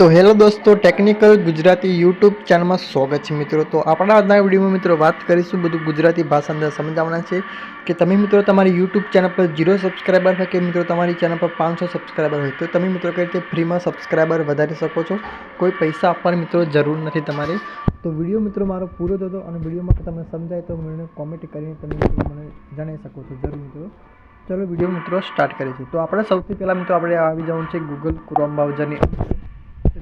तो हेलो दोस्तों technical Gujarati YouTube channel में स्वागत है मित्रों। तो अपना आज विडियो में मित्रों बात करीशुं बधु गुजराती भाषा अंदर समझावाना है कि तमे मित्रों तमारी यूट्यूब चैनल पर 0 सब्सक्राइबर है कि मित्रों तमारी चैनल पर 500 सब्सक्राइबर है तो तमे मित्रों कई रीते फ्री में सब्सक्राइबर वधारी सको छो। कोई पैसा आपवानी मित्रों जरूर नहीं तमारे। तो विडियो मित्रों मारो पूरो थतो अने विडियो में तमने समझाय तो मैंने कॉमेंट करीने तमे मने जणावी सको छो जरूर मित्रों। चलो विडियो मित्रों स्टार्ट करीए छीए। तो आपणे सौथी पहला मित्रों आपणे आवी जवानुं छे Google Chrome browser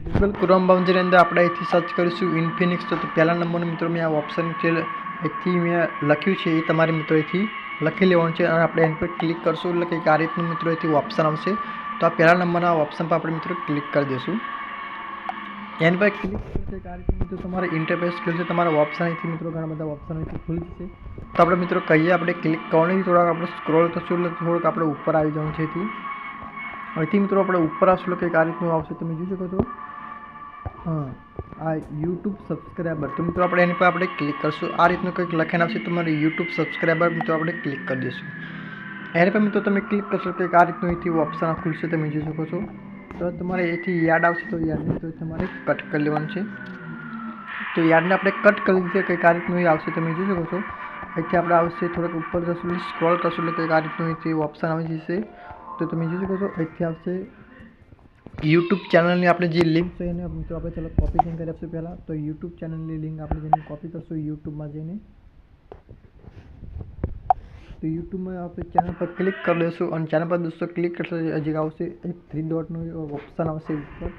Google Chrome browser अंदर આપણે અહીંથી સર્ચ કરીશું ઇન્ફિનિક્સ। તો પહેલા નંબરનો મિત્રો મેં આ ઓપ્શન છે અહીંથી મેં લખ્યું છે એ તમારે મિત્રો અહીંથી લખી લેવાનું છે અને આપણે એની પર ક્લિક કરશું એટલે કંઈક આ રીતનું મિત્રો અહીંથી ઓપ્શન આવશે। તો આ પહેલા નંબરના ઓપ્શન પર આપણે મિત્રો ક્લિક કરી દઈશું। એની પર ક્લિક કરશે આ રીતનું મિત્રો તમારે ઇન્ટરફેસ ખુલશે। તમારા ઓપ્શન અહીંથી મિત્રો ઘણા બધા ઓપ્શન અહીંથી ખુલી જશે। તો આપણે મિત્રો કહીએ આપણે ક્લિક કરવાની થોડાક આપણે સ્ક્રોલ કરશું એટલે થોડુંક આપણે ઉપર આવી જવાનું છે અહીંથી। અહીંથી મિત્રો આપણે ઉપર આવશું એટલે કંઈક આ રીતનું આવશે તમે જોઈ શકો છો। हाँ आ यूट्यूब सब्सक्राइबर तो मित्रों अपने एनी पर आपणे क्लिक करशुं। आ रीतनुं कंईक लखाण आवशे तमारे यूट्यूब सब्सक्राइबर मित्रों आपणे क्लिक कर दईशुं। एनी पर मित्रों तमे क्लिक करशो कि आ रीतनुं अहींथी ऑप्शन खुलशे तमे जोई शको छो। तो तमारे अहींथी याद आवशे तो यादने तो तमारे कट कर लेवानुं छे। तो यादने आपणे कट कर दीधुं कंईक आ रीतनुं आवशे तमे जोई शको छो। अहींथी आपणे आवशे थोड़ाक उपर जशुं स्क्रॉल करशुं એટલે કંઈક આ રીતનું अहींथी ऑप्शन આવી जशे। तो तमे जोई शको छो अहींथी आवशे यूट्यूब चैनल अपने जी लिंक है एने मित्रों आप चलो कॉपी थी कर पहला। तो यूट्यूब चैनल की लिंक आप कॉपी करशो यूट्यूब में जाइए। तो यूट्यूब में आप चैनल पर क्लिक कर देशो और चैनल पर दोस्तों क्लिक करशो हजी आवशे एक 3 डॉट ऑप्शन आवशे ऊपर।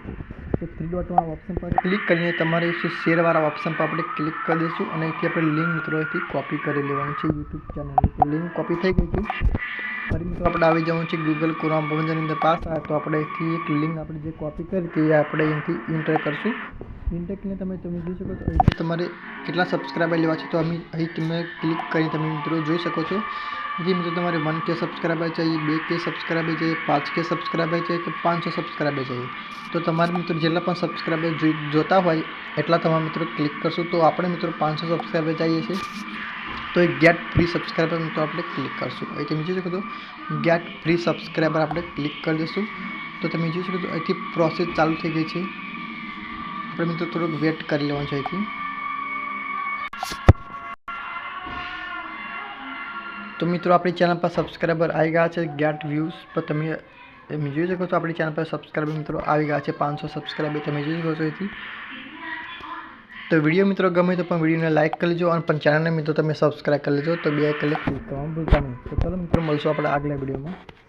तो 3 डॉट ऑप्शन पर क्लिक करीने तमारे शेर वाला ऑप्शन पर આપણે क्लिक कर देशुं અને અહીંથી આપણે लिंक मित्रों અહીંથી कॉपी કરી લેવાની છે यूट्यूब चैनल। तो लिंक कॉपी થઈ ગઈ છે। फरी मित्रों આપણે આવી જવાનું છે गूगल क्रोम ब्राउजर અંદર પાસ આવે तो આપણે અહીંથી એક लिंक આપણે જે कॉपी કરી હતી એ આપણે અહીંથી એન્ટર કરશું। એન્ટર કરીને તમે જોઈ શકો છો અહીંથી તમારે કેટલા સબસ્ક્રાઇબર લેવા છે। તો અહીં તમે ક્લિક કરીને તમે મિત્રો જોઈ શકો છો। जी मित्रों तमारे 1K सब्सक्राइबर चाहिए, 2K सब्सक्राइबर चाहिए, 5K सब्सक्राइबर चाहिए कि 500 सब्सक्राइबर चाहिए। तो तमारे मित्रों जेटला पण सब्सक्राइबर जोता होय एटला तमारे मित्रों क्लिक करशो। तो आपणे मित्रों 500 सब्सक्राइबर चाहिए छे तो एक गेट फ्री सब्सक्राइबर मित्रों आपणे क्लिक करशो। अहीं तमे जोई शको छो गेट फ्री सब्सक्राइबर आपणे क्लिक कर देशुं। तो तमे जोई शको छो अहींथी प्रोसेस चालू थई गई छे। आपणे मित्रों थोड़ोक वेट करी लेवानुं छे अहींथी। तो मित्रों अपनी चैनल पर सब्सक्राइबर आई गया है गेट व्यूज पर तमे जोई शको छो। अपनी चैनल पर सब्सक्राइबर मित्रों आई गया है 500 सब्सक्राइबर तमे जोई शको छो। तो वीडियो मित्रों गमे तो वीडियो ने लाइक कर लीजो और चैनल ने मित्रों तमे सब्सक्राइब कर लीजो। तो 2 क्लिक करवानुं भूलता नहीं। तो चलो मित्रों मळीशुं आपणे आगला वीडियो में।